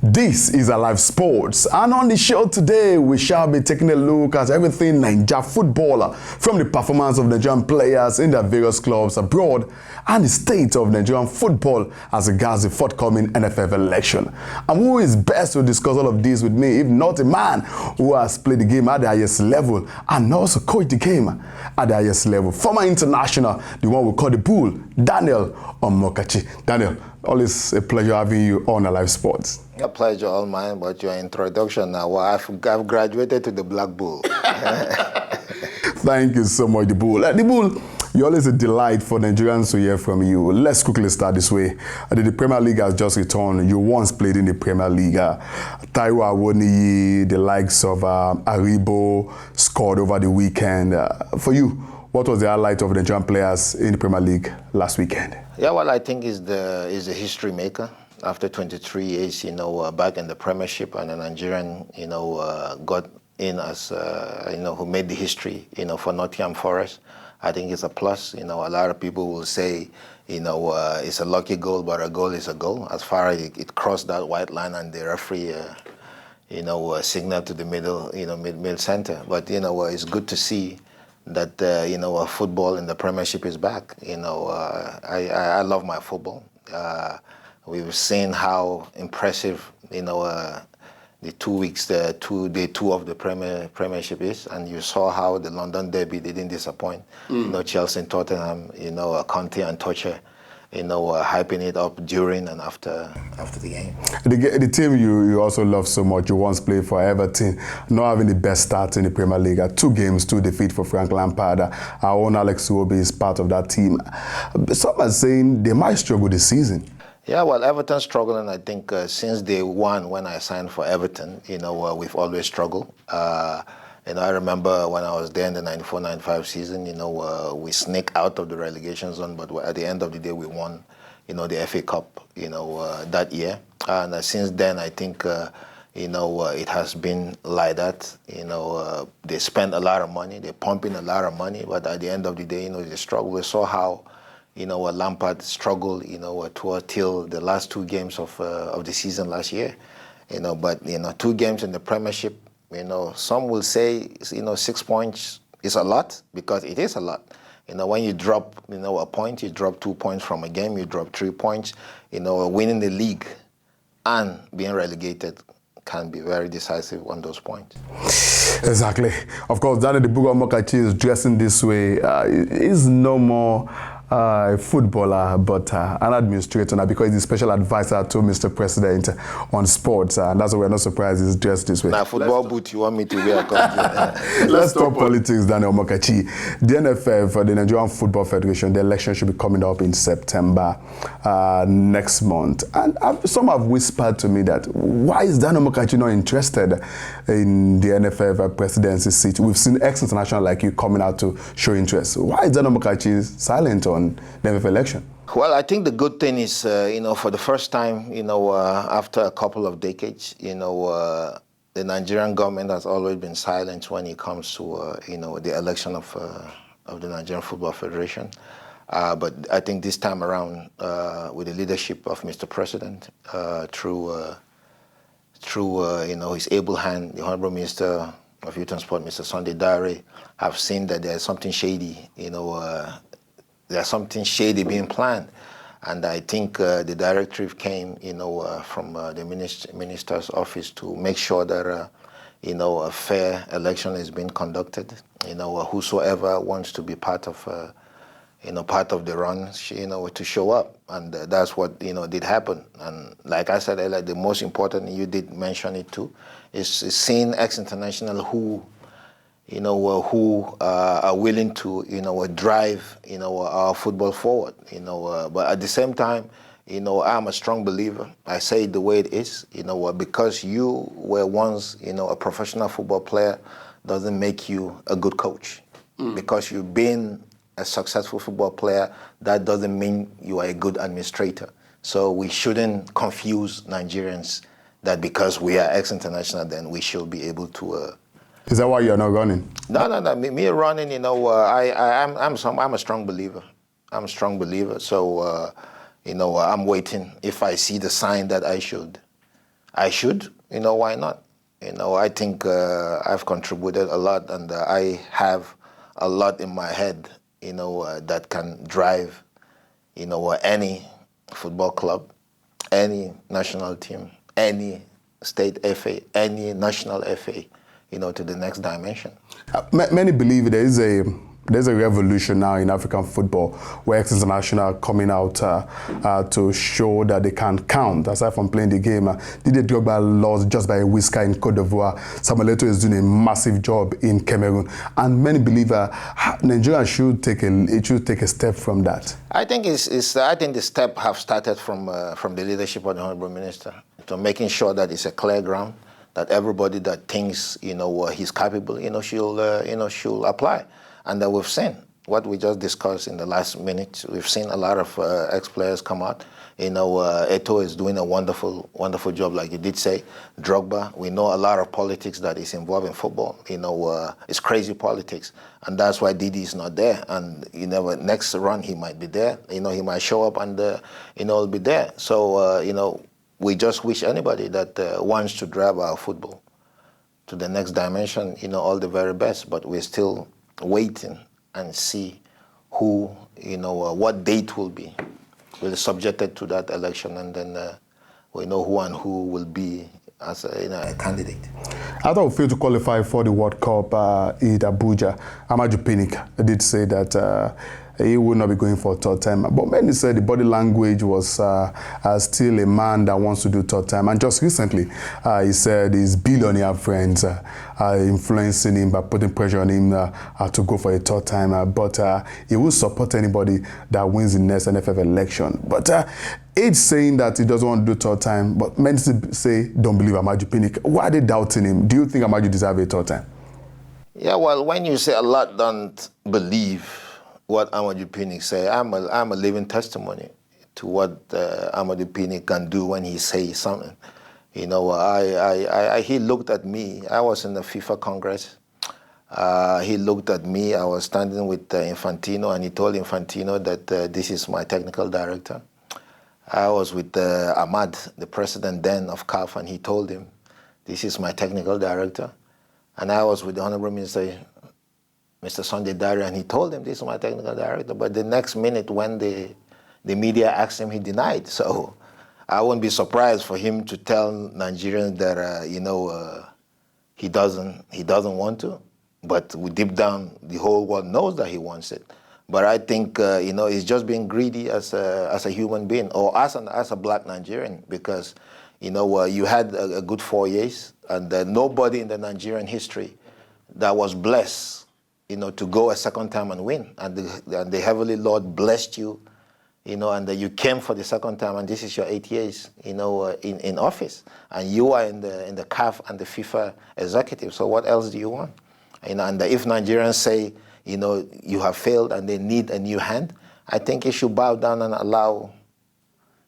This is Alive Sports, and on the show today we shall be taking a look at everything Nigeria footballer, from the performance of Nigerian players in their various clubs abroad and the state of Nigerian football as regards the forthcoming NFF election. And who is best to discuss all of this with me if not a man who has played the game at the highest level and also coached the game at the highest level, former international, the one we call the Bull, Daniel Amokachi. Daniel, always a pleasure having you on Alive Sports. A pleasure all mine, but your introduction now, well, I've graduated to the Black Bull. Thank you so much, the Bull. The Bull, you're always a delight for Nigerians to hear from you. Let's quickly start this way. The Premier League has just returned. You once played in the Premier League. Taiwo Awoniyi, the likes of Aribo scored over the weekend. For you, what was the highlight of the Nigerian players in the Premier League last weekend? Yeah, well, I think is the history maker. After 23 years, back in the Premiership, and a Nigerian, got in as, who made the history, for Nottingham Forest. I think it's a plus. A lot of people will say, it's a lucky goal, but a goal is a goal. As far as it crossed that white line and the referee, signal to the middle, mid center. But, it's good to see that, football in the Premiership is back. I love my football. We've seen how impressive, the 2 weeks, day two of the Premiership is, and you saw how the London Derby didn't disappoint. Chelsea and Tottenham, Conte and Tuchel, hyping it up during and after the game. The team you also love so much, you once played for Everton, not having the best start in the Premier League. 2 games, 2 defeats for Frank Lampard. Our own Alex Iwobi is part of that team. Some are saying they might struggle this season. Yeah, well, Everton's struggling, I think, since day one when I signed for Everton, we've always struggled. I remember when I was there in the 94-95 season, we sneaked out of the relegation zone, but at the end of the day, we won, the FA Cup, that year. And since then, I think, it has been like that. They spend a lot of money, they pump in a lot of money, but at the end of the day, they struggle. We saw how Lampard struggled, till the last 2 games of the season last year, but 2 games in the Premiership, some will say, 6 points is a lot, because it is a lot. When you drop, a point, you drop 2 points from a game, you drop 3 points, winning the league and being relegated can be very decisive on those points. Exactly. Of course, Daniel the Bull Amokachi is dressing this way. He's no more a footballer, but an administrator now, because he's a special advisor to Mr. President on sports. And that's why we're not surprised he's dressed this way. Now, football boot, you want me to wear a Let's talk politics, Daniel Amokachi. The NFF, the Nigerian Football Federation, the election should be coming up in September next month. And some have whispered to me that, why is Daniel Amokachi not interested in the NFF presidency seat? We've seen ex-international like you coming out to show interest. Why is Daniel Amokachi silent on the NFF election? Well, I think the good thing is, for the first time, after a couple of decades, the Nigerian government has always been silent when it comes to, the election of the Nigerian Football Federation. But I think this time around, with the leadership of Mr. President, through his able hand, the Honorable Minister of Youth and Sport, Mr. Sunday Dare, have seen that there's something shady, there's something shady being planned. And I think the directive came, from the minister's office to make sure that, a fair election is being conducted. Whosoever wants to be part of, part of the run, to show up. And that's what, did happen. And like I said earlier, the most important, you did mention it too, is seeing ex-international who are willing to, drive, our football forward, but at the same time, I'm a strong believer. I say it the way it is, because you were once, a professional football player doesn't make you a good coach. Because you've been a successful football player, that doesn't mean you are a good administrator. So we shouldn't confuse Nigerians that because we are ex-international, then we should be able to, Is that why you're not running? No. Me running, I'm a strong believer. I'm a strong believer. So, I'm waiting if I see the sign that I should I should. Why not? I think I've contributed a lot, and I have a lot in my head, that can drive, any football club, any national team, any state FA, any national FA, to the next dimension. Many believe there's a revolution now in African football where ex-international are coming out to show that they can count. Aside from playing the game, Didier Drogba lost just by a whisker in Cote d'Ivoire. Samuel Eto'o is doing a massive job in Cameroon. And many believe Nigeria should take a step from that. I think I think the step have started from the leadership of the Honorable Minister to making sure that it's a clear ground, that everybody that thinks he's capable, she'll apply. And that we've seen what we just discussed in the last minute. We've seen a lot of ex-players come out. Eto'o is doing a wonderful, wonderful job, like you did say. Drogba, we know a lot of politics that is involved in football. It's crazy politics, and that's why Didi is not there. And next run he might be there. He might show up and he'll be there. So we just wish anybody that wants to drive our football to the next dimension, all the very best. But we're still waiting and see who, what date will be. We'll be subjected to that election, and then we know who will be as a candidate. After we failed to qualify for the World Cup in Abuja, Amokachi Pinnick did say that he would not be going for a third time. But many said the body language was still a man that wants to do third time. And just recently, he said his billionaire friends are influencing him by putting pressure on him to go for a third time. But he will support anybody that wins the next NFF election. But it's saying that he doesn't want to do third time. But many say don't believe Amokachi Pinnick. Why are they doubting him? Do you think Amokachi deserves a third time? Yeah, well, when you say a lot don't believe what Amokachi Pinnick say, I'm a living testimony to what Amokachi Pinnick can do when he says something. He looked at me. I was in the FIFA Congress. He looked at me. I was standing with Infantino, and he told Infantino that this is my technical director. I was with Ahmad, the president then of CAF, and he told him, this is my technical director. And I was with the Honorable Minister, Mr. Sunday Dare, and he told him, this is my technical director. But the next minute when the media asked him, he denied. So I wouldn't be surprised for him to tell Nigerians that, he doesn't want to. But deep down, the whole world knows that he wants it. But I think, he's just being greedy as a human being, or as a black Nigerian, because, you had a good 4 years, and nobody in the Nigerian history that was blessed, to go a second time and win. And the Heavenly Lord blessed you, and you came for the second time, and this is your 8 years, in office. And you are in the CAF and the FIFA executive, so what else do you want? And if Nigerians say, you have failed and they need a new hand, I think you should bow down and allow,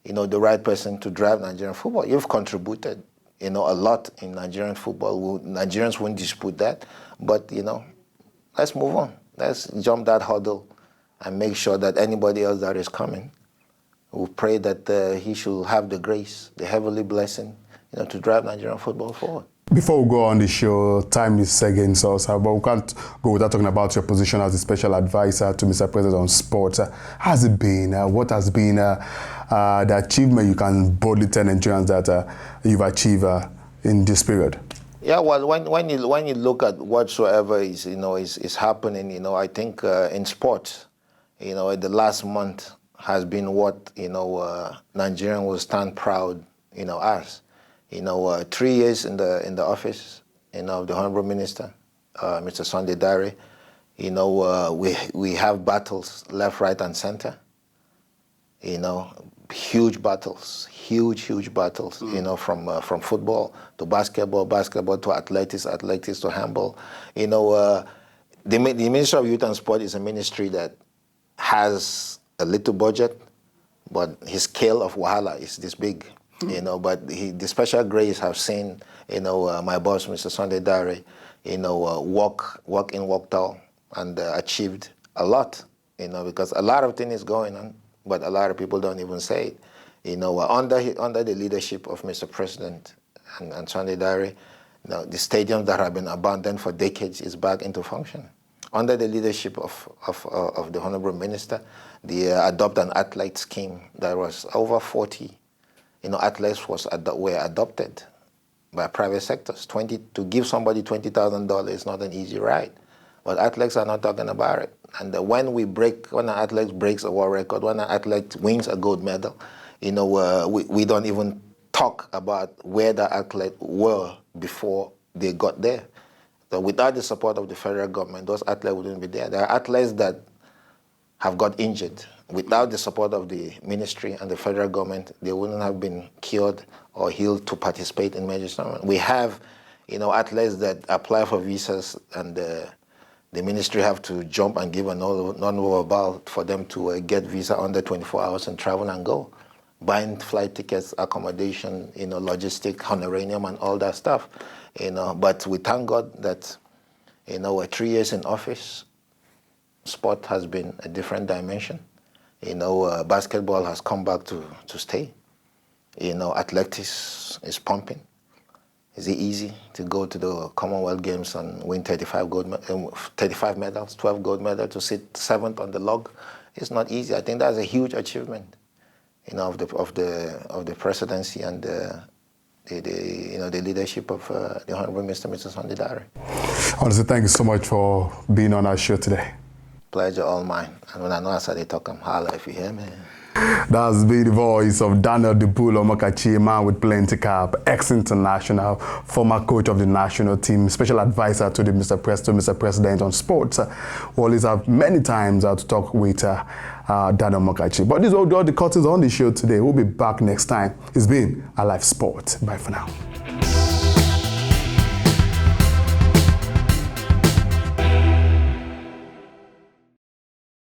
the right person to drive Nigerian football. You've contributed, a lot in Nigerian football. Nigerians won't dispute that, but, let's move on. Let's jump that hurdle and make sure that anybody else that is coming, we pray that he should have the grace, the heavenly blessing, to drive Nigerian football forward. Before we go on the show, time is against us, but we can't go without talking about your position as a special advisor to Mr. President on sports. How has it been? What has been the achievement you can boldly tell Nigerians that you've achieved in this period? Yeah, well, when you look at whatsoever is happening, I think in sports, the last month has been what Nigerian will stand proud, as. 3 years in the office, of the Honorable Minister, Mr. Sunday Dare. We have battles left, right, and center. Huge battles, huge battles. From football to basketball to athletics to handball. The Ministry of Youth and Sport is a ministry that has a little budget, but his scale of wahala is this big. But the special grace have seen, my boss, Mr. Sunday Dare, walk in, walk out, and achieved a lot, because a lot of things is going on, but a lot of people don't even say it. Under the leadership of Mr. President, and Sunday Diary, the stadiums that have been abandoned for decades is back into function. Under the leadership of the Honorable Minister, the Adopt an Athlete scheme, there was over 40 athletes were adopted by private sectors. To give somebody $20,000 is not an easy ride, but athletes are not talking about it. And when an athlete breaks a world record, when an athlete wins a gold medal, we don't even talk about where the athlete were before they got there. So without the support of the federal government, those athletes wouldn't be there. There are athletes that have got injured. Without the support of the ministry and the federal government, they wouldn't have been cured or healed to participate in major tournaments. We have, athletes that apply for visas, and the ministry have to jump and give a non-verbal for them to get visa under 24 hours and travel and go. Buying flight tickets, accommodation, logistic, honorarium, and all that stuff. But we thank God that, 3 years in office, sport has been a different dimension. Basketball has come back to stay. Athletics is pumping. Is it easy to go to the Commonwealth Games and win 35 medals, 12 gold medals, to sit 7th on the log? It's not easy. I think that's a huge achievement, of the presidency and the leadership of the Honorable Mr. Sunday Diary. Honestly, thank you so much for being on our show today. Pleasure all mine. And when I know how they talk, I'm holla if you hear me. That's been the voice of Daniel the Bull Amokachi, a man with plenty cap, ex-international, former coach of the national team, special advisor to the Mr. President on sports. We always have many times to talk with Daniel Amokachi. But these are all the cuttings on the show today. We'll be back next time. It's been A Live Sport. Bye for now.